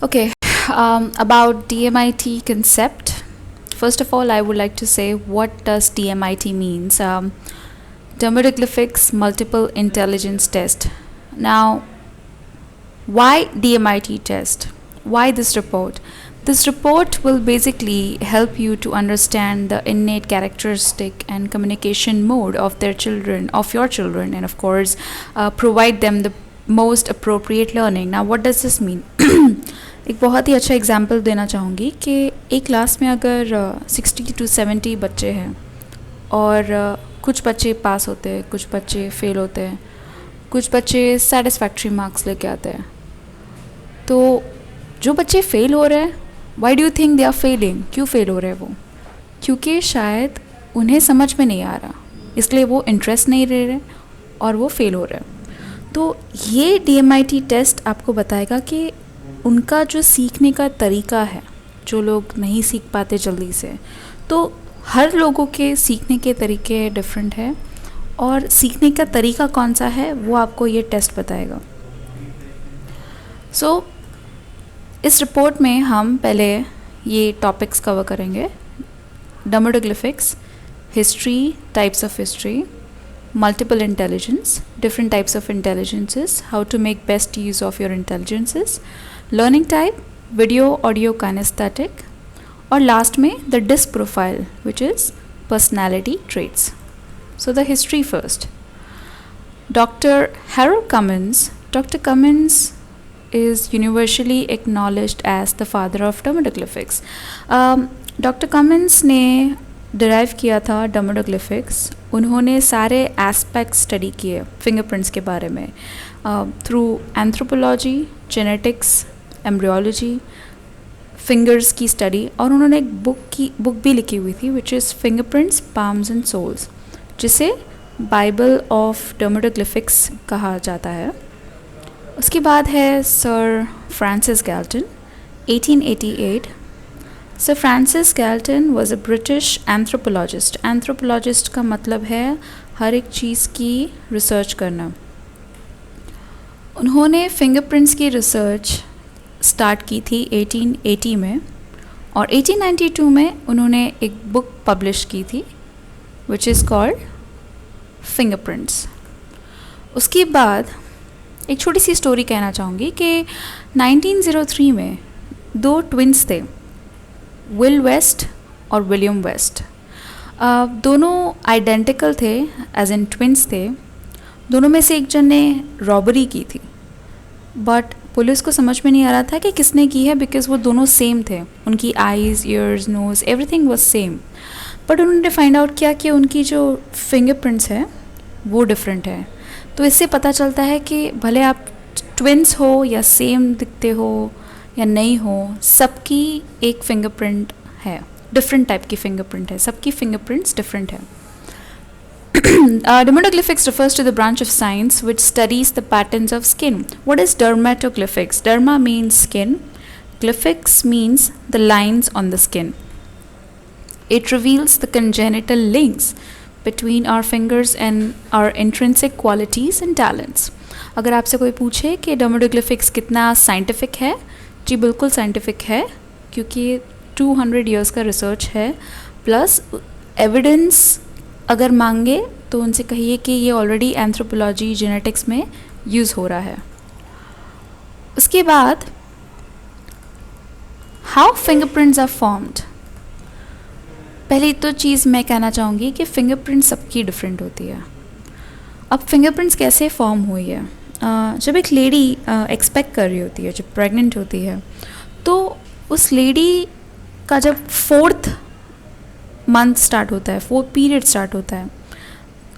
Okay, about DMIT concept. First of all, I would like to say what does DMIT means. Dermatoglyphics Multiple Intelligence Test. Now, why DMIT test? Why this report? This report will basically help you to understand the innate characteristic and communication mode of their children, of your children, and of course, provide them the most appropriate learning. Now, what does this mean? एक बहुत ही अच्छा example देना चाहूँगी कि एक class में अगर 60 to 70 बच्चे हैं और कुछ बच्चे पास होते हैं, कुछ बच्चे फेल होते हैं, कुछ बच्चे सेटिस्फैक्ट्री मार्क्स लेके आते हैं, तो जो बच्चे फेल हो रहे हैं, why do you think they are failing? क्यों फेल हो रहे हैं वो? क्योंकि शायद उन्हें समझ में नहीं आ रहा, इसलिए वो इंटरेस्ट नहीं ले रहे और वो फेल हो रहे हैं। तो ये DMIT टेस्ट आपको बताएगा कि उनका जो सीखने का तरीका है, जो लोग नहीं सीख पाते जल्दी से, तो हर लोगों के सीखने के तरीके डिफरेंट है और सीखने का तरीका कौन सा है वो आपको ये टेस्ट बताएगा। सो इस रिपोर्ट में हम पहले ये टॉपिक्स कवर करेंगे: dermatoglyphics, history, types of history, multiple intelligence, different types of intelligences, how to make best use of your intelligences, learning type, video, audio, kinesthetic, और last में the disc profile, which is personality traits. So the history first. Dr. Harold Cummins. Dr. Cummins is universally acknowledged as the father of dermatoglyphics. Dr. Cummins ने derive किया था डर्मेटोग्लिफिक्स। उन्होंने सारे aspect study किए fingerprints के बारे में through anthropology, genetics, embryology, fingers की स्टडी, और उन्होंने एक बुक भी लिखी हुई थी which is fingerprints, palms and soles, जिसे बाइबल ऑफ डर्मेटोग्लिफिक्स कहा जाता है। उसके बाद है sir Francis Galton, 1888। Sir Francis Galton was a British anthropologist. Anthropologist का मतलब है हर एक चीज़ की रिसर्च करना। उन्होंने फिंगरप्रिंट्स की रिसर्च स्टार्ट की थी 1880 में, और 1892 में उन्होंने एक बुक पब्लिश की थी विच इज़ कॉल्ड फिंगरप्रिंट्स। उसके बाद एक छोटी सी स्टोरी कहना चाहूँगी कि 1903 में दो ट्विन्स थे, विल वेस्ट और विलियम वेस्ट। दोनों आइडेंटिकल थे, एज इन ट्विन्स थे। दोनों में से एक जन ने रॉबरी की थी, बट पुलिस को समझ में नहीं आ रहा था कि किसने की है, बिकॉज वो दोनों सेम थे, उनकी eyes, ears, nose, everything was same. But उन्होंने फाइंड आउट किया कि उनकी जो फिंगरप्रिंट्स है वो डिफरेंट है। तो इससे पता चलता है कि भले आप ट्विन्स हो या सेम दिखते हो या नहीं हो, सबकी एक फिंगरप्रिंट है, डिफरेंट टाइप की फिंगरप्रिंट है, सबकी फिंगरप्रिंट्स डिफरेंट है। Dermatoglyphics refers to the branch of science which studies the patterns of skin. What is dermatoglyphics? Derma means skin, glyphics means the lines on the skin. It reveals the congenital links between our fingers and our intrinsic qualities and talents. अगर आपसे कोई पूछे कि dermatoglyphics कितना scientific है, जी बिल्कुल scientific है, क्योंकि 200 ईयर्स का रिसर्च है, प्लस एविडेंस अगर मांगे तो उनसे कहिए कि ये ऑलरेडी एंथ्रोपोलॉजी, जेनेटिक्स में यूज़ हो रहा है। उसके बाद हाउ फिंगरप्रिंट्स आर फॉर्म्ड। पहली तो चीज़ मैं कहना चाहूँगी कि फिंगरप्रिंट सबकी डिफरेंट होती है। अब फिंगरप्रिंट्स कैसे फॉर्म हुई है? जब एक लेडी एक्सपेक्ट कर रही होती है, जब प्रेग्नेंट होती है, तो उस लेडी का जब 4th मंथ स्टार्ट होता है, 4th पीरियड स्टार्ट होता है,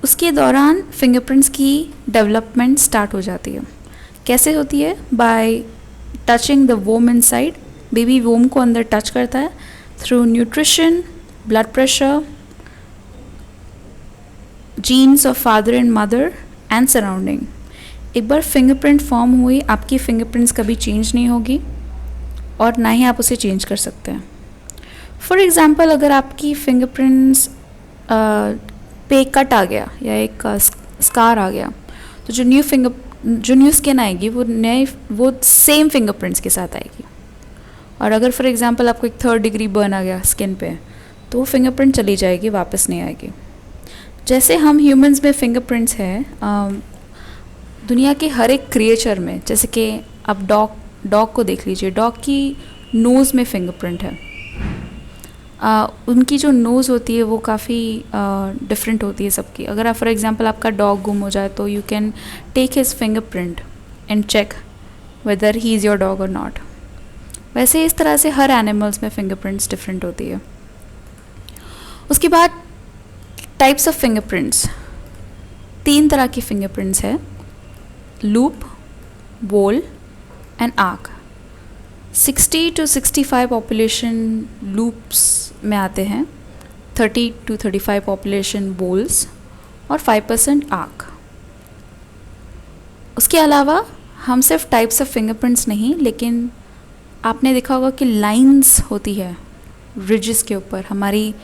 उसके दौरान फिंगरप्रिंट्स की डेवलपमेंट स्टार्ट हो जाती है। कैसे होती है? By touching the womb inside. Baby womb को अंदर टच करता है through nutrition, blood pressure, genes of father and mother and surrounding. एक बार फिंगरप्रिंट फॉर्म हुई, आपकी फिंगरप्रिंट्स कभी चेंज नहीं होगी और ना ही आप उसे चेंज कर सकते हैं। फॉर एग्ज़ाम्पल, अगर आपकी फिंगरप्रिंट्स पे कट आ गया या एक स्कार आ गया, तो जो न्यू स्किन आएगी वो सेम फिंगरप्रिंट्स के साथ आएगी। और अगर फॉर एग्जांपल आपको एक 3rd डिग्री बर्न आ गया स्किन पे, तो वो फिंगरप्रिंट चली जाएगी, वापस नहीं आएगी। जैसे हम ह्यूमंस में फिंगरप्रिंट्स हैं दुनिया के हर एक क्रिएचर में, जैसे कि आप डॉग को देख लीजिए, डॉग की नोज़ में फिंगरप्रिंट है। उनकी जो नोज़ होती है वो काफ़ी डिफरेंट होती है सबकी। अगर आप फॉर एग्जांपल आपका डॉग गुम हो जाए तो you can take his fingerprint and check whether he is your dog और नॉट। वैसे इस तरह से हर एनिमल्स में फिंगरप्रिंट्स डिफरेंट होती है। उसके बाद टाइप्स ऑफ फिंगरप्रिंट्स, 3 तरह की फिंगरप्रिंट्स है, लूप, बोल and arc. 60 to 65 population loops में आते हैं, 30 to 35 पॉपुलेशन बोल्स और 5% आर्क। उसके अलावा हम सिर्फ टाइप्स ऑफ फिंगरप्रिंट्स नहीं, लेकिन आपने देखा होगा कि लाइंस होती है रिजेस के ऊपर, हमारी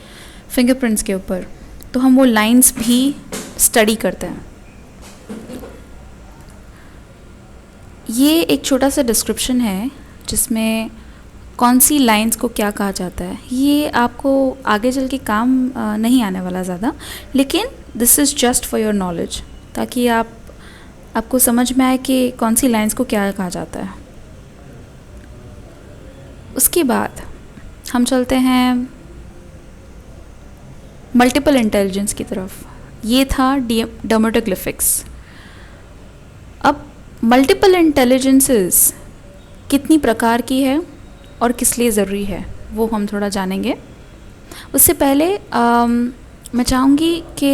फिंगरप्रिंट्स के ऊपर, तो हम वो लाइंस भी स्टडी करते हैं। ये एक छोटा सा डिस्क्रिप्शन है जिसमें कौन सी लाइंस को क्या कहा जाता है। ये आपको आगे चल के काम नहीं आने वाला ज़्यादा, लेकिन this is just for your knowledge, ताकि आपको समझ में आए कि कौन सी लाइंस को क्या कहा जाता है। उसके बाद हम चलते हैं मल्टीपल इंटेलिजेंस की तरफ। ये था डर्मेटोग्लिफिक्स। अब मल्टीपल इंटेलिजेंसेस कितनी प्रकार की है और किस लिए ज़रूरी है वो हम थोड़ा जानेंगे। उससे पहले मैं चाहूँगी कि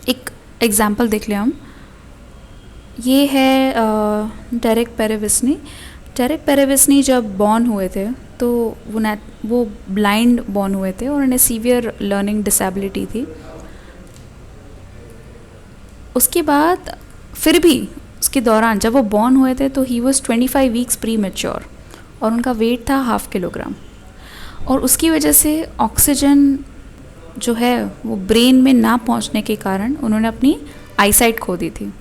एक एग्ज़ाम्पल देख लें हम। ये है डेरेक पेरेविस्नी। डेरेक पेरेविस्नी जब बॉर्न हुए थे तो वो ब्लाइंड बॉर्न हुए थे और उन्हें सीवियर लर्निंग डिसेबिलिटी थी। उसके बाद फिर भी उसके दौरान जब वो बॉर्न हुए थे तो he was 25 weeks pre mature और उनका वेट था 0.5 किलोग्राम। और उसकी वजह से ऑक्सीजन जो है वो ब्रेन में ना पहुंचने के कारण उन्होंने अपनी आईसाइट खो दी थी।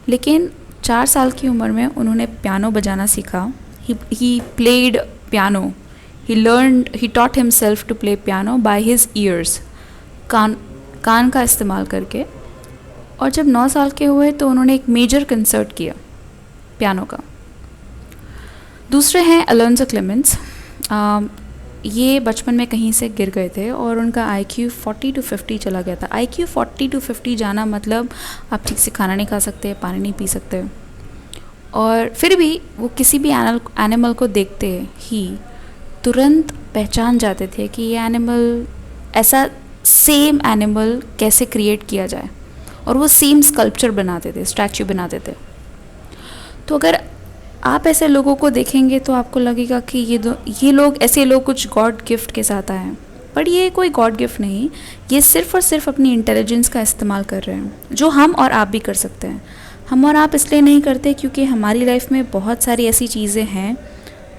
लेकिन 4 साल की उम्र में उन्होंने पियानो बजाना सीखा। He played piano, he taught himself to play piano by his ears, कान का इस्तेमाल करके। और जब 9 साल के हुए तो उन्होंने एक मेजर कंसर्ट किया पियानो का। दूसरे हैं अलोंसो क्लेमेंस। ये बचपन में कहीं से गिर गए थे और उनका IQ 40 to 50 चला गया था। IQ 40 to 50 जाना मतलब आप ठीक से खाना नहीं खा सकते, पानी नहीं पी सकते, और फिर भी वो किसी भी एनिमल को देखते ही तुरंत पहचान जाते थे कि ये एनिमल, ऐसा सेम एनिमल कैसे क्रिएट किया जाए, और वो सेम स्कल्पचर बनाते थे, स्टैचू बनाते थे। तो अगर आप ऐसे लोगों को देखेंगे तो आपको लगेगा कि ये लोग ऐसे लोग कुछ गॉड गिफ्ट के साथ आए हैं, पर ये कोई गॉड गिफ्ट नहीं, ये सिर्फ और सिर्फ अपनी इंटेलिजेंस का इस्तेमाल कर रहे हैं, जो हम और आप भी कर सकते हैं। हम और आप इसलिए नहीं करते क्योंकि हमारी लाइफ में बहुत सारी ऐसी चीज़ें हैं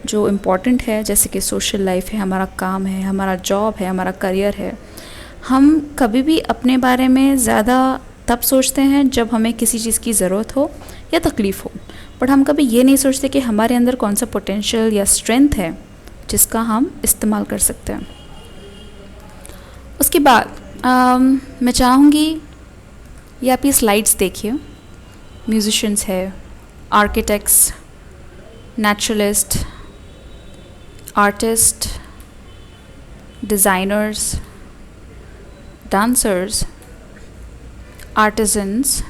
जो इम्पॉर्टेंट है, जैसे कि सोशल लाइफ है, हमारा काम है, हमारा जॉब है, हमारा करियर है। हम कभी भी अपने बारे में ज़्यादा तब सोचते हैं जब हमें किसी चीज़ की ज़रूरत हो या तकलीफ़ हो, बट हम कभी ये नहीं सोचते कि हमारे अंदर कौन सा पोटेंशियल या स्ट्रेंथ है जिसका हम इस्तेमाल कर सकते हैं। उसके बाद मैं चाहूँगी ये आप ये स्लाइड्स देखिए। म्यूजिशियंस है, architects, naturalist, artist, designers, dancers, artisans.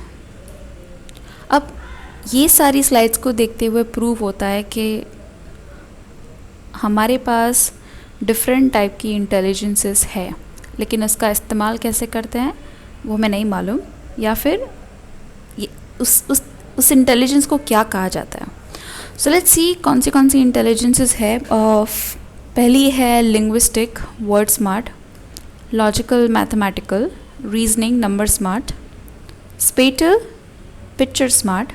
अब ये सारी स्लाइड्स को देखते हुए प्रूव होता है कि हमारे पास डिफरेंट टाइप की इंटेलिजेंसेस है, लेकिन उसका इस्तेमाल कैसे करते हैं वो हमें नहीं मालूम, या फिर उस इंटेलिजेंस को क्या कहा जाता है। सो लेट्स सी कौन सी इंटेलिजेंसेस है। पहली है linguistic, word smart, logical mathematical, reasoning, number smart, spatial, picture smart,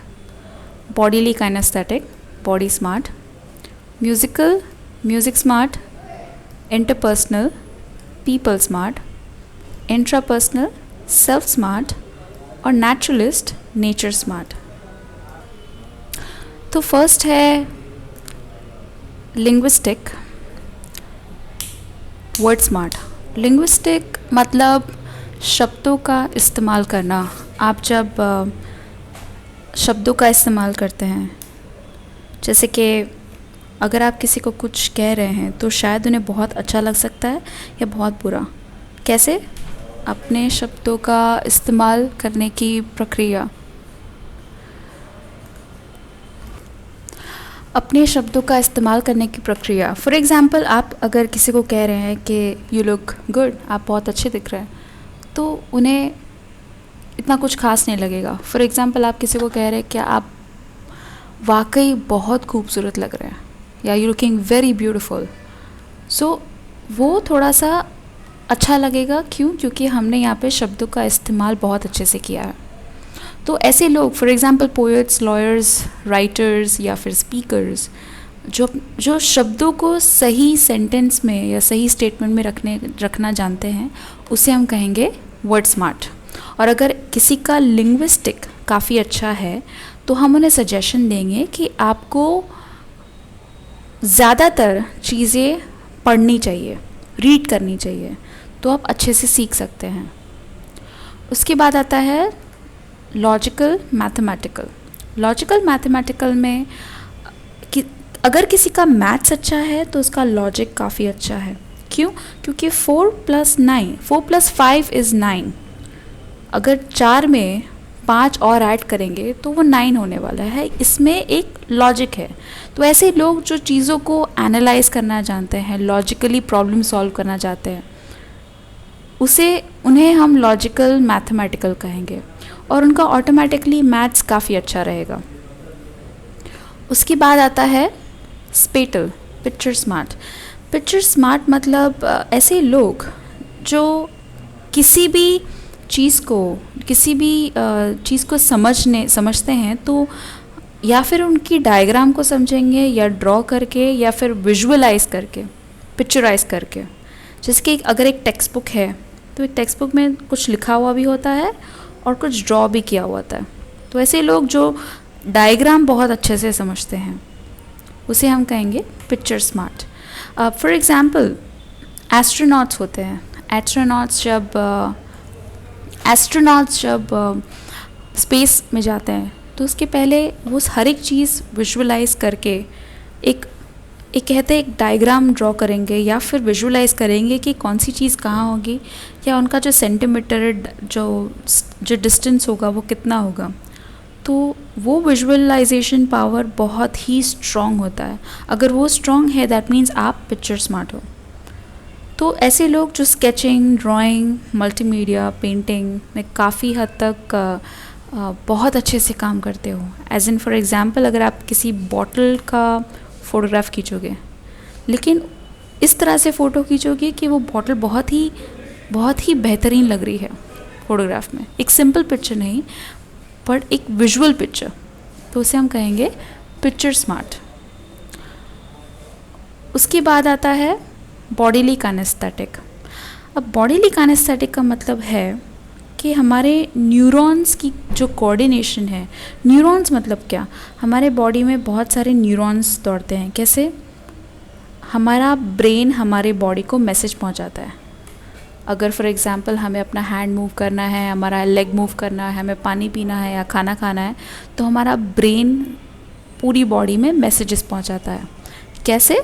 bodily kinesthetic, body smart, musical, music smart, interpersonal, people smart, intrapersonal, self smart, और naturalist, nature smart। तो first है linguistic, word smart. Linguistic मतलब शब्दों का इस्तेमाल करना। आप जब शब्दों का इस्तेमाल करते हैं, जैसे कि अगर आप किसी को कुछ कह रहे हैं तो शायद उन्हें बहुत अच्छा लग सकता है या बहुत बुरा। कैसे? अपने शब्दों का इस्तेमाल करने की प्रक्रिया। अपने शब्दों का इस्तेमाल करने की प्रक्रिया। फॉर एग्ज़ाम्पल, आप अगर किसी को कह रहे हैं कि यू लुक गुड, आप बहुत अच्छे दिख रहे हैं, तो उन्हें इतना कुछ खास नहीं लगेगा। फॉर एग्ज़ाम्पल, आप किसी को कह रहे हैं कि आप वाकई बहुत खूबसूरत लग रहे हैं या यू लुकिंग वेरी ब्यूटीफुल, सो वो थोड़ा सा अच्छा लगेगा। क्यों? क्योंकि हमने यहाँ पे शब्दों का इस्तेमाल बहुत अच्छे से किया है। तो ऐसे लोग, for example poets, lawyers, writers या फिर स्पीकर्स, जो शब्दों को सही सेंटेंस में या सही स्टेटमेंट में रखना जानते हैं, उसे हम कहेंगे वर्ड स्मार्ट। और अगर किसी का लिंग्विस्टिक काफ़ी अच्छा है तो हम उन्हें सजेशन देंगे कि आपको ज़्यादातर चीज़ें पढ़नी चाहिए, रीड करनी चाहिए, तो आप अच्छे से सीख सकते हैं। उसके बाद आता है लॉजिकल मैथमेटिकल। लॉजिकल मैथमेटिकल में अगर किसी का मैथ्स अच्छा है तो उसका लॉजिक काफ़ी अच्छा है। क्यों? क्योंकि 4 + 5 इज़ 9। अगर 4 में 5 और ऐड करेंगे तो वो 9 होने वाला है। इसमें एक लॉजिक है। तो ऐसे लोग जो चीज़ों को एनालाइज करना जानते हैं, लॉजिकली प्रॉब्लम सॉल्व करना चाहते हैं, उन्हें हम लॉजिकल मैथमेटिकल कहेंगे और उनका ऑटोमेटिकली मैथ्स काफ़ी अच्छा रहेगा। उसके बाद आता है स्पेटल, पिक्चर स्मार्ट। पिक्चर स्मार्ट मतलब ऐसे लोग जो किसी भी चीज़ को समझते हैं तो या फिर उनकी डायग्राम को समझेंगे या ड्रॉ करके या फिर विजुअलाइज करके, पिक्चराइज करके। जैसे कि अगर एक टेक्स्ट बुक है तो एक टेक्स्ट बुक में कुछ लिखा हुआ भी होता है और कुछ ड्रॉ भी किया हुआ होता है। तो ऐसे लोग जो डायग्राम बहुत अच्छे से समझते हैं उसे हम कहेंगे picture smart. For example, astronauts होते हैं। एस्ट्रोनॉट्स जब स्पेस में जाते हैं तो उसके पहले वो हर एक चीज़ विजुअलाइज करके एक कहते हैं एक डायग्राम ड्रॉ करेंगे या फिर विजुअलाइज करेंगे कि कौन सी चीज़ कहाँ होगी या उनका जो सेंटीमीटर जो डिस्टेंस होगा वो कितना होगा। तो वो विजुअलाइजेशन पावर बहुत ही स्ट्रॉन्ग होता है। अगर वो स्ट्रॉन्ग है दैट मीन्स आप पिक्चर स्मार्ट हो। तो ऐसे लोग जो स्केचिंग, ड्राइंग, मल्टीमीडिया, पेंटिंग में काफ़ी हद तक बहुत अच्छे से काम करते हो। एज इन फॉर एग्ज़ाम्पल, अगर आप किसी बॉटल का फ़ोटोग्राफ खींचोगे, लेकिन इस तरह से फ़ोटो खींचोगे कि वो बॉटल बहुत ही बेहतरीन लग रही है फ़ोटोग्राफ में, एक सिंपल पिक्चर नहीं बट एक विजुअल पिक्चर, तो उसे हम कहेंगे पिक्चर स्मार्ट। उसके बाद आता है बॉडीली काइनेस्थेटिक। अब बॉडीली काइनेस्थेटिक का मतलब है कि हमारे न्यूरॉन्स की जो कोऑर्डिनेशन है। न्यूरॉन्स मतलब क्या? हमारे बॉडी में बहुत सारे न्यूरॉन्स दौड़ते हैं। कैसे? हमारा ब्रेन हमारे बॉडी को मैसेज पहुंचाता है। अगर फॉर एग्ज़ाम्पल हमें अपना हैंड मूव करना है, हमारा लेग मूव करना है, हमें पानी पीना है या खाना खाना है, तो हमारा ब्रेन पूरी बॉडी में मैसेजेस पहुंचाता है। कैसे?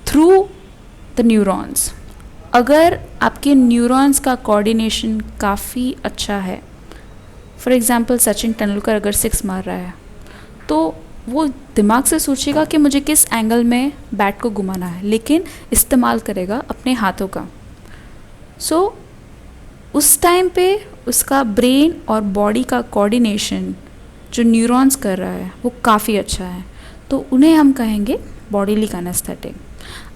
Through the neurons. अगर आपके न्यूरॉन्स का कोऑर्डिनेशन काफ़ी अच्छा है, फॉर एग्ज़ाम्पल सचिन तेंदुलकर अगर 6 मार रहा है तो वो दिमाग से सोचेगा कि मुझे किस एंगल में बैट को घुमाना है, लेकिन इस्तेमाल करेगा अपने हाथों का। सो उस टाइम पे उसका ब्रेन और बॉडी का कोऑर्डिनेशन जो न्यूरॉन्स कर रहा है वो काफ़ी अच्छा है, तो उन्हें हम कहेंगे बॉडीली काइनेस्थेटिक।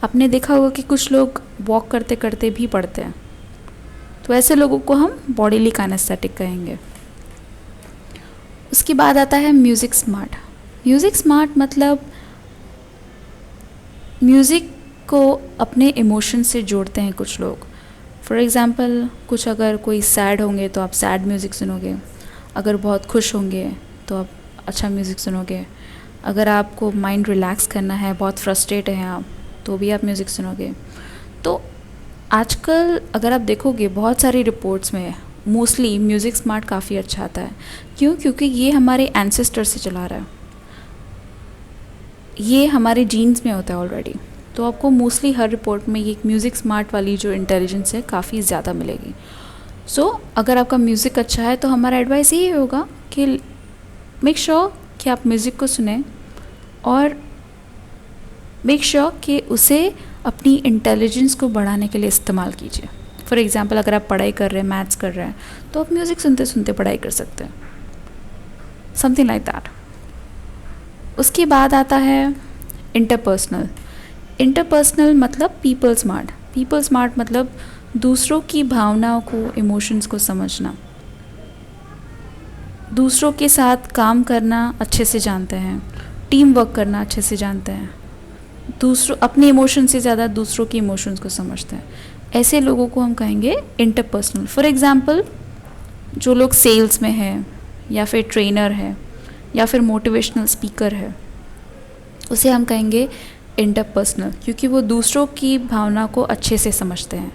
आपने देखा होगा कि कुछ लोग वॉक करते करते भी पढ़ते हैं, तो ऐसे लोगों को हम बॉडीली काइनेस्थेटिक कहेंगे। उसके बाद आता है म्यूज़िक स्मार्ट। म्यूज़िक स्मार्ट मतलब म्यूज़िक को अपने इमोशन से जोड़ते हैं कुछ लोग। फॉर एग्ज़ाम्पल, कुछ अगर कोई सैड होंगे तो आप सैड म्यूज़िक सुनोगे, अगर बहुत खुश होंगे तो आप अच्छा म्यूज़िक सुनोगे, अगर आपको माइंड रिलैक्स करना है, बहुत फ्रस्ट्रेट हैं आप, तो भी आप म्यूज़िक सुनोगे। तो आजकल अगर आप देखोगे बहुत सारी रिपोर्ट्स में मोस्टली म्यूज़िक स्मार्ट काफ़ी अच्छा आता है। क्यों? क्योंकि ये हमारे एंसेस्टर से चला रहा है, ये हमारे जीन्स में होता है ऑलरेडी। तो आपको मोस्टली हर रिपोर्ट में ये म्यूज़िक स्मार्ट वाली जो इंटेलिजेंस है काफ़ी ज़्यादा मिलेगी। सो अगर आपका म्यूज़िक अच्छा है तो हमारा एडवाइस यही होगा कि मेक श्योर कि आप म्यूज़िक को सुने और मेक श्योर कि उसे अपनी इंटेलिजेंस को बढ़ाने के लिए इस्तेमाल कीजिए। फॉर एग्ज़ाम्पल, अगर आप पढ़ाई कर रहे हैं, मैथ्स कर रहे हैं, तो आप म्यूज़िक सुनते सुनते पढ़ाई कर सकते हैं, समथिंग लाइक दैट। उसके बाद आता है इंटरपर्सनल। इंटरपर्सनल मतलब पीपल स्मार्ट। पीपल स्मार्ट मतलब दूसरों की भावनाओं को, इमोशंस को समझना, दूसरों के साथ काम करना अच्छे से जानते हैं, टीम वर्क करना अच्छे से जानते हैं, दूसरों अपने इमोशन से ज़्यादा दूसरों के इमोशंस को समझते हैं। ऐसे लोगों को हम कहेंगे इंटरपर्सनल। फॉर एग्ज़ाम्पल, जो लोग सेल्स में हैं या फिर ट्रेनर है या फिर मोटिवेशनल स्पीकर है, उसे हम कहेंगे इंटरपर्सनल, क्योंकि वो दूसरों की भावना को अच्छे से समझते हैं।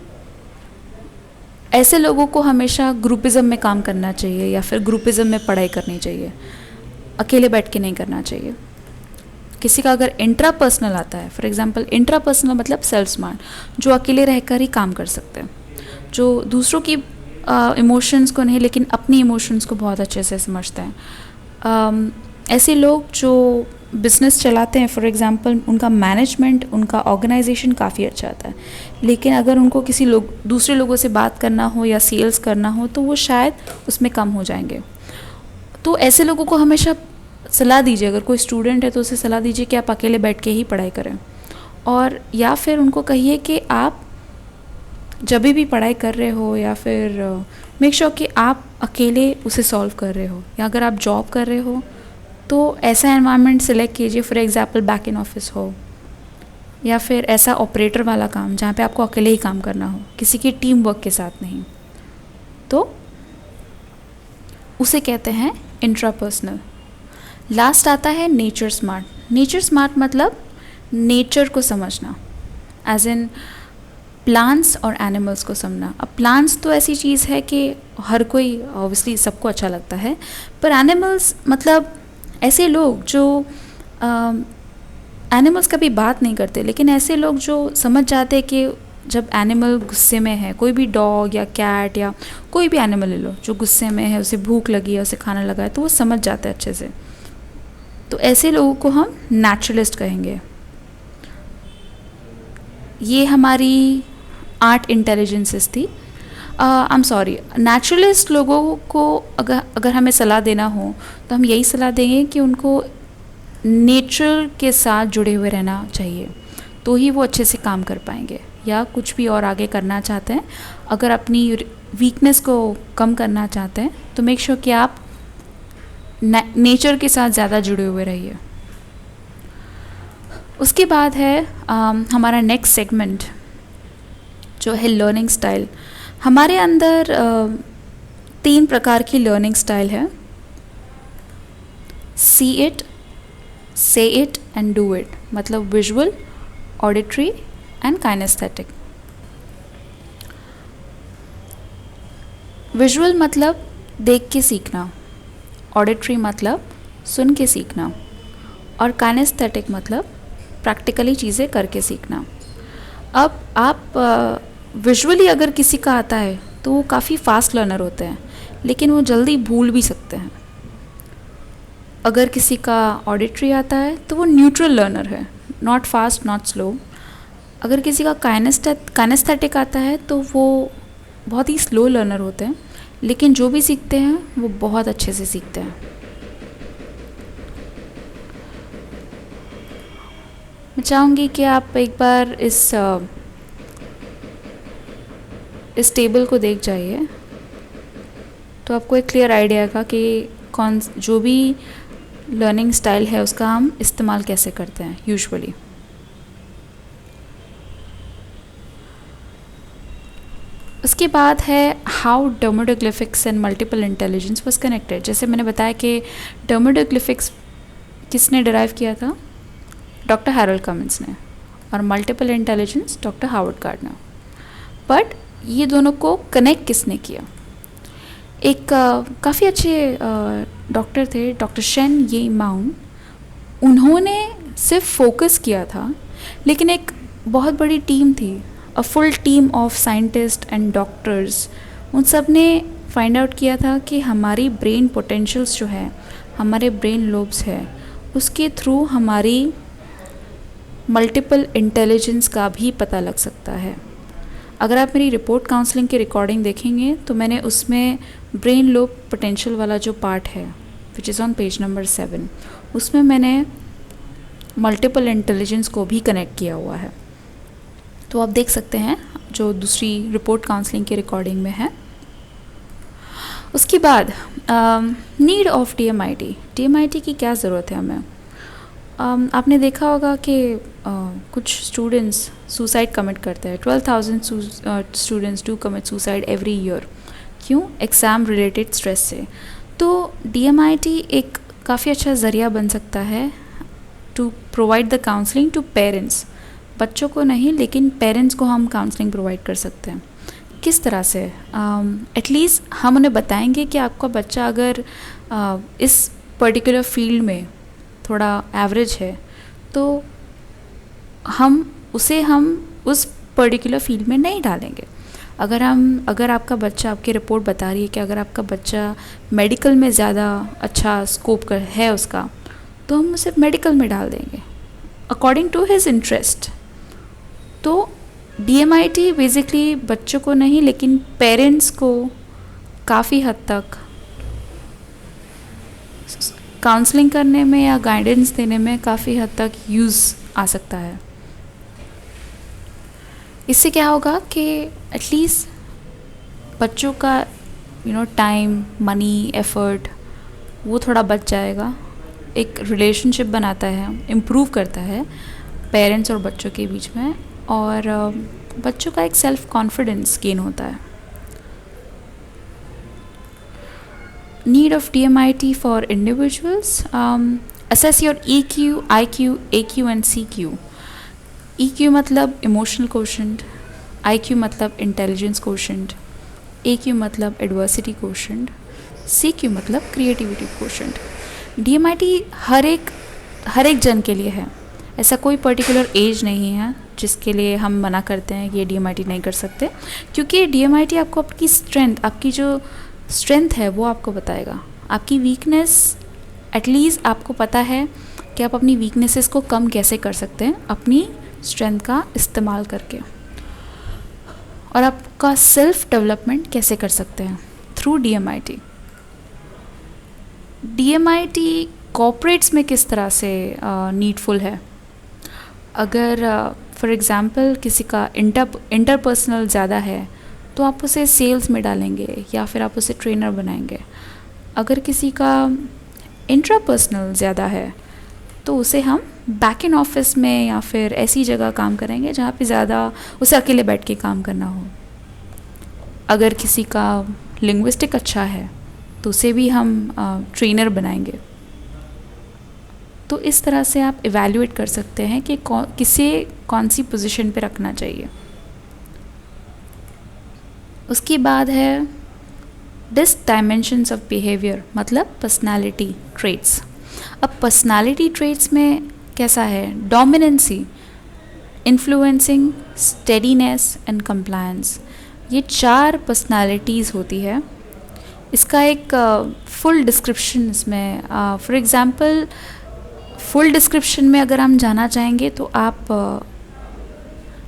ऐसे लोगों को हमेशा ग्रुपिज़म में काम करना चाहिए या फिर ग्रुपिज़म में पढ़ाई करनी चाहिए, अकेले बैठ के नहीं करना चाहिए। किसी का अगर इंट्रापर्सनल आता है, फॉर एग्जांपल इंट्रापर्सनल मतलब सेल्फ स्मार्ट, जो अकेले रहकर ही काम कर सकते हैं, जो दूसरों की इमोशंस को नहीं लेकिन अपनी इमोशंस को बहुत अच्छे से समझते हैं। ऐसे लोग जो बिज़नेस चलाते हैं, फॉर एग्जांपल उनका मैनेजमेंट, उनका ऑर्गेनाइजेशन काफ़ी अच्छा आता है, लेकिन अगर उनको किसी दूसरे लोगों से बात करना हो या सेल्स करना हो तो वो शायद उसमें कम हो जाएंगे। तो ऐसे लोगों को हमेशा सलाह दीजिए, अगर कोई स्टूडेंट है तो उसे सलाह दीजिए कि आप अकेले बैठ के ही पढ़ाई करें, और या फिर उनको कहिए कि आप जब भी पढ़ाई कर रहे हो या फिर मेक श्योर कि आप अकेले उसे सॉल्व कर रहे हो, या अगर आप जॉब कर रहे हो तो ऐसा एनवायरनमेंट सेलेक्ट कीजिए, for example back in office हो या फिर ऐसा ऑपरेटर वाला काम जहाँ पे आपको अकेले ही काम करना हो, किसी की टीम वर्क के साथ नहीं, तो उसे कहते हैं इंट्रापर्सनल। लास्ट आता है नेचर स्मार्ट। नेचर स्मार्ट मतलब नेचर को समझना, एज इन प्लांट्स और एनिमल्स को समझना। अब प्लांट्स तो ऐसी चीज़ है कि हर कोई ऑब्वियसली सबको अच्छा लगता है, पर एनिमल्स मतलब ऐसे लोग जो एनिमल्स कभी बात नहीं करते, लेकिन ऐसे लोग जो समझ जाते हैं कि जब एनिमल गुस्से में है, कोई भी डॉग या कैट या कोई भी एनिमल ले लो जो गुस्से में है, उसे भूख लगी है, उसे खाना लगा है, तो वो समझ जाते हैं अच्छे से। तो ऐसे लोगों को हम नेचुरलिस्ट कहेंगे। ये हमारी 8 इंटेलिजेंसेस थी। आई एम सॉरी, नेचुरलिस्ट लोगों को अगर हमें सलाह देना हो तो हम यही सलाह देंगे कि उनको नेचर के साथ जुड़े हुए रहना चाहिए, तो ही वो अच्छे से काम कर पाएंगे, या कुछ भी और आगे करना चाहते हैं, अगर अपनी वीकनेस को कम करना चाहते हैं तो मेक श्योर कि आप नेचर के साथ ज़्यादा जुड़े हुए रहिए। उसके बाद है हमारा नेक्स्ट सेगमेंट जो है लर्निंग स्टाइल। हमारे अंदर 3 प्रकार की लर्निंग स्टाइल है, see it, say it and do it, मतलब visual, auditory and kinesthetic. Visual मतलब देख के सीखना, ऑडिटरी मतलब सुन के सीखना, और काइनेस्थेटिक मतलब प्रैक्टिकली चीज़ें करके सीखना। अब आप विजुअली अगर किसी का आता है तो वो काफ़ी फास्ट लर्नर होते हैं, लेकिन वो जल्दी भूल भी सकते हैं। अगर किसी का ऑडिटरी आता है तो वो न्यूट्रल लर्नर है, नॉट फास्ट नॉट स्लो। अगर किसी का काइनेस्थेटिक आता है तो वो बहुत ही स्लो लर्नर होते हैं, लेकिन जो भी सीखते हैं वो बहुत अच्छे से सीखते हैं। मैं चाहूँगी कि आप एक बार इस टेबल को देख जाइए तो आपको एक क्लियर आइडिया आएगा कि जो भी लर्निंग स्टाइल है उसका हम इस्तेमाल कैसे करते हैं यूजुअली। उसके बाद है how dermatoglyphics and multiple intelligence was connected. जैसे मैंने बताया कि डर्मोडोग्लिफिक्स किसने डिराइव किया था? डॉक्टर हैरोल्ड कमिंस ने। और multiple intelligence doctor Harvard gardener. But ये दोनों को कनेक्ट किसने किया? एक काफ़ी अच्छे डॉक्टर थे, डॉक्टर शेन ये माउंग। उन्होंने सिर्फ फोकस किया था, लेकिन एक बहुत बड़ी टीम थी, a full team of scientist and doctors. उन सब ने फाइंड आउट किया था कि हमारी ब्रेन पोटेंशियल्स जो है, हमारे ब्रेन लोब्स है, उसके थ्रू हमारी मल्टीपल इंटेलिजेंस का भी पता लग सकता है। अगर आप मेरी रिपोर्ट काउंसलिंग की रिकॉर्डिंग देखेंगे तो मैंने उसमें ब्रेन लोब पोटेंशियल वाला जो पार्ट है, which is on page number 7, उसमें मैंने मल्टीपल इंटेलिजेंस को भी कनेक्ट किया हुआ है। तो आप देख सकते हैं जो दूसरी रिपोर्ट काउंसलिंग की रिकॉर्डिंग में है। उसके बाद नीड ऑफ DMIT। DMIT की क्या ज़रूरत है हमें? आपने देखा होगा कि कुछ स्टूडेंट्स सुसाइड कमिट करते हैं। 12,000 students do commit suicide every year. क्यों? एग्ज़ाम रिलेटेड स्ट्रेस से। तो DMIT एक काफ़ी अच्छा ज़रिया बन सकता है to provide the counselling to parents. बच्चों को नहीं, लेकिन पेरेंट्स को हम काउंसलिंग प्रोवाइड कर सकते हैं। किस तरह से? एटलीस्ट हम उन्हें बताएंगे कि आपका बच्चा अगर इस पर्टिकुलर फील्ड में थोड़ा एवरेज है, तो हम उस पर्टिकुलर फील्ड में नहीं डालेंगे। अगर आपका बच्चा, आपकी रिपोर्ट बता रही है कि अगर आपका बच्चा मेडिकल में ज़्यादा अच्छा स्कोप है उसका, तो हम उसे मेडिकल में डाल देंगे अकॉर्डिंग टू हिज इंटरेस्ट। तो DMIT बेसिकली बच्चों को नहीं, लेकिन पेरेंट्स को काफ़ी हद तक काउंसलिंग करने में या गाइडेंस देने में काफ़ी हद तक यूज़ आ सकता है। इससे क्या होगा कि एटलीस्ट बच्चों का टाइम, मनी, एफर्ट वो थोड़ा बच जाएगा। एक रिलेशनशिप बनाता है, इम्प्रूव करता है पेरेंट्स और बच्चों के बीच में, और बच्चों का एक सेल्फ कॉन्फिडेंस गेन होता है। Need of DMIT for individuals. Assess your EQ, IQ, AQ and CQ. EQ मतलब इमोशनल कोशेंट, IQ मतलब इंटेलिजेंस कोशेंट, AQ मतलब एडवर्सिटी कोशेंट, CQ मतलब क्रिएटिविटी कोशेंट। DMIT हर एक जन के लिए है। ऐसा कोई पर्टिकुलर एज नहीं है जिसके लिए हम मना करते हैं कि ये DMIT नहीं कर सकते, क्योंकि DMIT आपको आपकी आपकी जो स्ट्रेंथ है वो आपको बताएगा। आपकी वीकनेस, एटलीस्ट आपको पता है कि आप अपनी वीकनेसेस को कम कैसे कर सकते हैं अपनी स्ट्रेंथ का इस्तेमाल करके, और आपका सेल्फ डेवलपमेंट कैसे कर सकते हैं थ्रू DMIT। DMIT कॉर्पोरेट्स में किस तरह से नीडफुल है? अगर फॉर एग्ज़ाम्पल किसी का इंटरपर्सनल ज़्यादा है, तो आप उसे सेल्स में डालेंगे या फिर आप उसे ट्रेनर बनाएंगे। अगर किसी का इंट्रापर्सनल ज़्यादा है, तो उसे हम बैक इन ऑफिस में या फिर ऐसी जगह काम करेंगे जहाँ पे ज़्यादा उसे अकेले बैठ के काम करना हो। अगर किसी का लिंग्विस्टिक अच्छा है, तो उसे भी हम ट्रेनर बनाएंगे। तो इस तरह से आप इवैल्यूएट कर सकते हैं कि किसे कौन सी पोजीशन पे रखना चाहिए। उसके बाद है डायमेंशंस ऑफ बिहेवियर, मतलब पर्सनालिटी ट्रेट्स। अब पर्सनालिटी ट्रेट्स में कैसा है? Dominancy, influencing, steadiness and compliance. ये 4 पर्सनालिटीज़ होती है। इसका एक फुल डिस्क्रिप्शन इसमें, फॉर एग्ज़ाम्पल फुल डिस्क्रिप्शन में अगर हम जाना चाहेंगे तो आप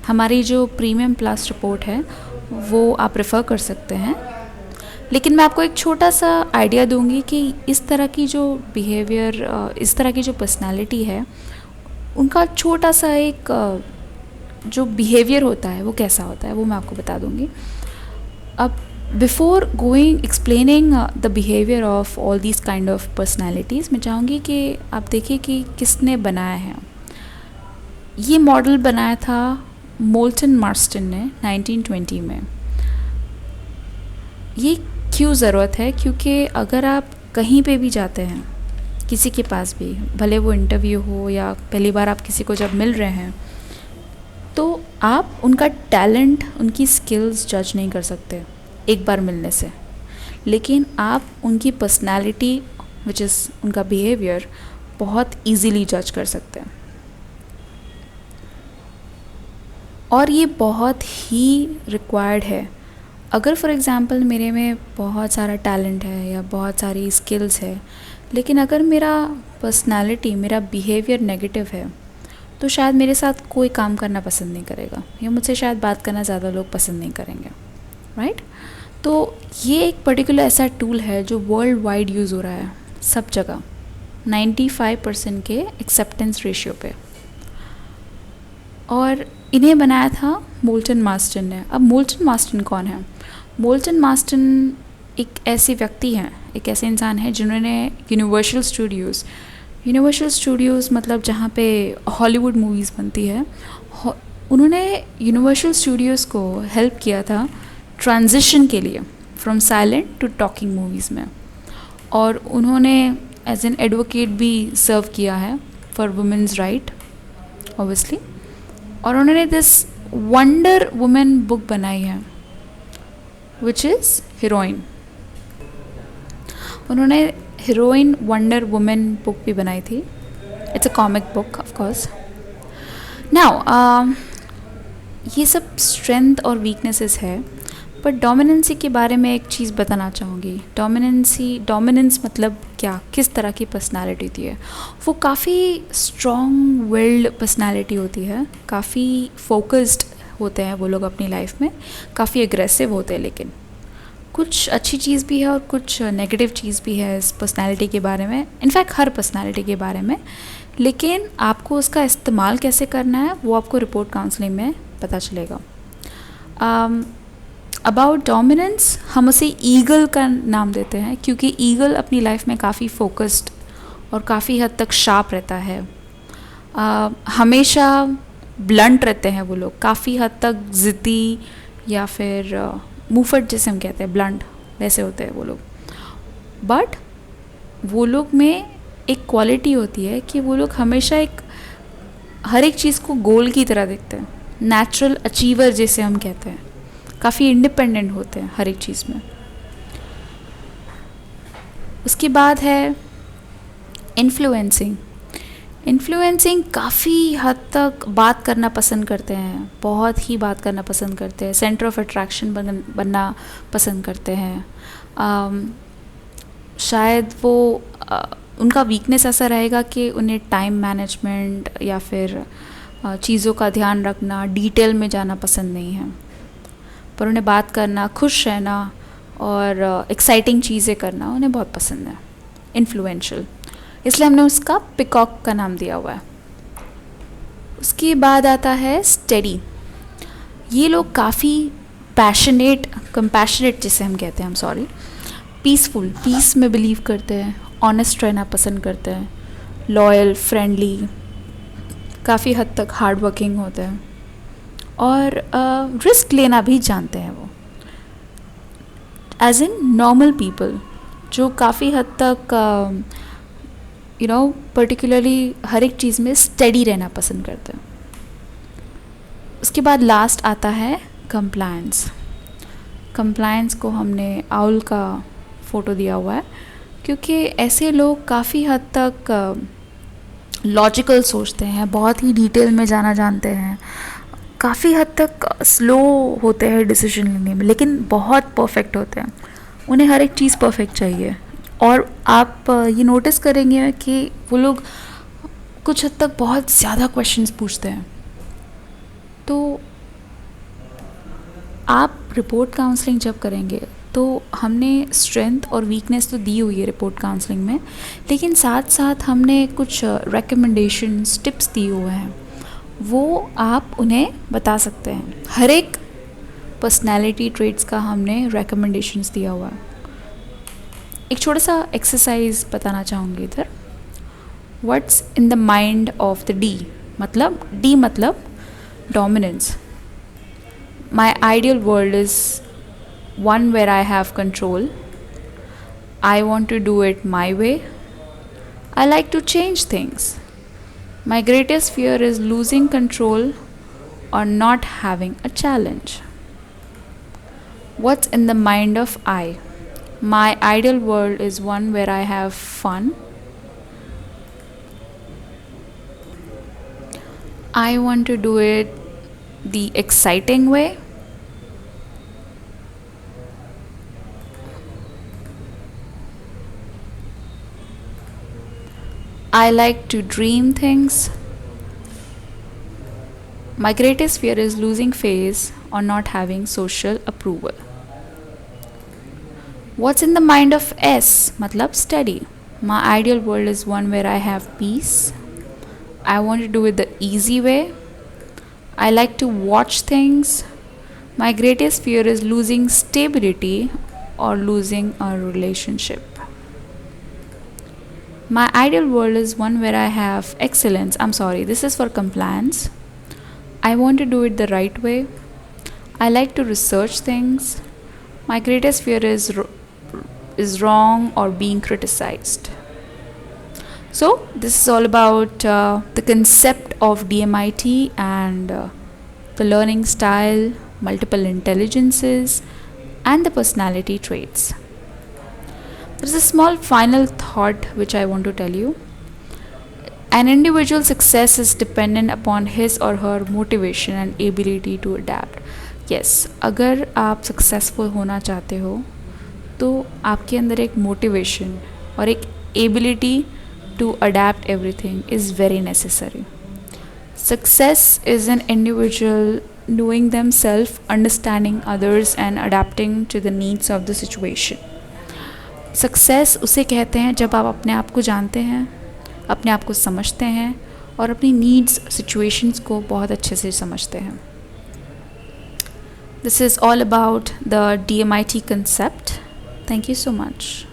हमारी जो प्रीमियम प्लस रिपोर्ट है वो आप रेफ़र कर सकते हैं। लेकिन मैं आपको एक छोटा सा आइडिया दूंगी कि इस तरह की जो बिहेवियर, इस तरह की जो पर्सनालिटी है, उनका छोटा सा एक जो बिहेवियर होता है वो कैसा होता है, वो मैं आपको बता दूंगी। अब before going explaining the behaviour of all these kind of personalities, मैं चाहूँगी कि आप देखिए कि किसने बनाया है। ये मॉडल बनाया था मोल्टन मार्स्टन ने 1920 में। ये क्यों ज़रूरत है? क्योंकि अगर आप कहीं पे भी जाते हैं, किसी के पास भी, भले वो इंटरव्यू हो या पहली बार आप किसी को जब मिल रहे हैं, तो आप उनका टैलेंट, उनकी स्किल्स जज नहीं कर सकते एक बार मिलने से, लेकिन आप उनकी पर्सनैलिटी विच इज़ उनका बिहेवियर बहुत ईजीली जज कर सकते हैं। और ये बहुत ही रिक्वायर्ड है। अगर फॉर एग्ज़ाम्पल मेरे में बहुत सारा टैलेंट है या बहुत सारी स्किल्स है, लेकिन अगर मेरा पर्सनालिटी, मेरा बिहेवियर नेगेटिव है, तो शायद मेरे साथ कोई काम करना पसंद नहीं करेगा या मुझसे शायद बात करना ज़्यादा लोग पसंद नहीं करेंगे, राइट? तो ये एक पर्टिकुलर ऐसा टूल है जो वर्ल्ड वाइड यूज़ हो रहा है सब जगह, 95% के एक्सेप्टेंस रेशियो पे। और इन्हें बनाया था मोल्टन मार्स्टन ने। अब मोल्टन मार्स्टन कौन है? मोल्टन मार्स्टन एक ऐसे व्यक्ति हैं, एक ऐसे इंसान है जिन्होंने यूनिवर्सल स्टूडियोज़ मतलब जहाँ पे हॉलीवुड मूवीज़ बनती है, उन्होंने यूनिवर्सल स्टूडियोज़ को हेल्प किया था ट्रांजिशन के लिए from silent to talking movies में। और उन्होंने एज एन एडवोकेट भी सर्व किया है फॉर वुमेन्स राइट ऑब्वियसली। और उन्होंने दिस वंडर वुमेन बुक बनाई है विच इज़ हीरोइन। उन्होंने हीरोइन वंडर वुमेन बुक भी बनाई थी। It's a comic book of course. Now ये सब स्ट्रेंथ और वीकनेसेस है, पर डोमिनेंसी के बारे में एक चीज़ बताना चाहूँगी। डोमिनेंस मतलब क्या, किस तरह की पर्सनालिटी होती है? वो काफ़ी स्ट्रॉन्ग विल्ड पर्सनालिटी होती है, काफ़ी फोकस्ड होते हैं वो लोग अपनी लाइफ में, काफ़ी एग्रेसिव होते हैं। लेकिन कुछ अच्छी चीज़ भी है और कुछ नेगेटिव चीज़ भी है इस पर्सनालिटी के बारे में, इनफैक्ट हर पर्सनालिटी के बारे में। लेकिन आपको उसका इस्तेमाल कैसे करना है वो आपको रिपोर्ट काउंसलिंग में पता चलेगा। अबाउट डोमिनेंस, हम उसे ईगल का नाम देते हैं क्योंकि ईगल अपनी लाइफ में काफ़ी फोकस्ड और काफ़ी हद तक शार्प रहता है। हमेशा ब्लंट रहते हैं वो लोग, काफ़ी हद तक ज़िद्दी या फिर मुँहफट जैसे हम कहते हैं, ब्लंट वैसे होते हैं वो लोग। बट वो लोग में एक क्वालिटी होती है कि वो लोग हमेशा हर एक चीज़ को गोल की तरह देखते हैं, नेचुरल अचीवर जैसे हम कहते हैं, काफ़ी इंडिपेंडेंट होते हैं हर एक चीज़ में। उसके बाद है इन्फ्लुएंसिंग काफ़ी हद तक बात करना पसंद करते हैं, बहुत ही बात करना पसंद करते हैं, सेंटर ऑफ अट्रैक्शन बनना पसंद करते हैं। शायद वो उनका वीकनेस ऐसा रहेगा कि उन्हें टाइम मैनेजमेंट या फिर चीज़ों का ध्यान रखना, डिटेल में जाना पसंद नहीं है, पर उन्हें बात करना, खुश रहना और एक्साइटिंग चीज़ें करना उन्हें बहुत पसंद है। इन्फ्लुएंशियल, इसलिए हमने उसका पिकॉक का नाम दिया हुआ है। उसके बाद आता है स्टेडी। ये लोग काफ़ी कंपैशनेट जिसे हम कहते हैं, पीस में बिलीव करते हैं, ऑनेस्ट रहना पसंद करते हैं, लॉयल, फ्रेंडली, काफ़ी हद तक हार्ड वर्किंग होते हैं और रिस्क लेना भी जानते हैं वो, एज इन नॉर्मल पीपल जो काफ़ी हद तक पर्टिकुलरली हर एक चीज़ में स्टेडी रहना पसंद करते हैं। उसके बाद लास्ट आता है कंप्लायंस को हमने आउल का फ़ोटो दिया हुआ है क्योंकि ऐसे लोग काफ़ी हद तक लॉजिकल सोचते हैं, बहुत ही डिटेल में जाना जानते हैं, काफ़ी हद तक स्लो होते हैं डिसीजन लेने में, लेकिन बहुत परफेक्ट होते हैं। उन्हें हर एक चीज़ परफेक्ट चाहिए। और आप ये नोटिस करेंगे कि वो लोग कुछ हद तक बहुत ज़्यादा क्वेश्चंस पूछते हैं। तो आप रिपोर्ट काउंसलिंग जब करेंगे तो हमने स्ट्रेंथ और वीकनेस तो दी हुई है रिपोर्ट काउंसलिंग में, लेकिन साथ साथ हमने कुछ रिकमेंडेशंस, टिप्स दिए हुए हैं, वो आप उन्हें बता सकते हैं। हर एक पर्सनैलिटी ट्रेट्स का हमने रिकमेंडेशंस दिया हुआ है। एक छोटा सा एक्सरसाइज बताना चाहूँगी इधर। What's in the mind of the D मतलब dominance. My ideal world is one where I have control. I want to do it my way. I like to change things. My greatest fear is losing control or not having a challenge. What's in the mind of I? My ideal world is one where I have fun. I want to do it the exciting way. I like to dream things. My greatest fear is losing face or not having social approval. What's in the mind of S? मतलब steady. My ideal world is one where I have peace. I want to do it the easy way. I like to watch things. My greatest fear is losing stability or losing a relationship. My ideal world is one where I have excellence. I'm sorry, this is for compliance. I want to do it the right way. I like to research things. My greatest fear is wrong or being criticized. So, this is all about the concept of DMIT and the learning style, multiple intelligences, and the personality traits. There's a small final thought which I want to tell you. An individual's success is dependent upon his or her motivation and ability to adapt. Yes, अगर आप successful होना चाहते हो तो आपके अंदर एक motivation और एक ability to adapt everything is very necessary. Success is an individual knowing themselves, understanding others, and adapting to the needs of the situation. Success उसे कहते हैं जब आप अपने आप को जानते हैं, अपने आप को समझते हैं और अपनी needs situations को बहुत अच्छे से समझते हैं. This is all about the DMIT concept. Thank you so much.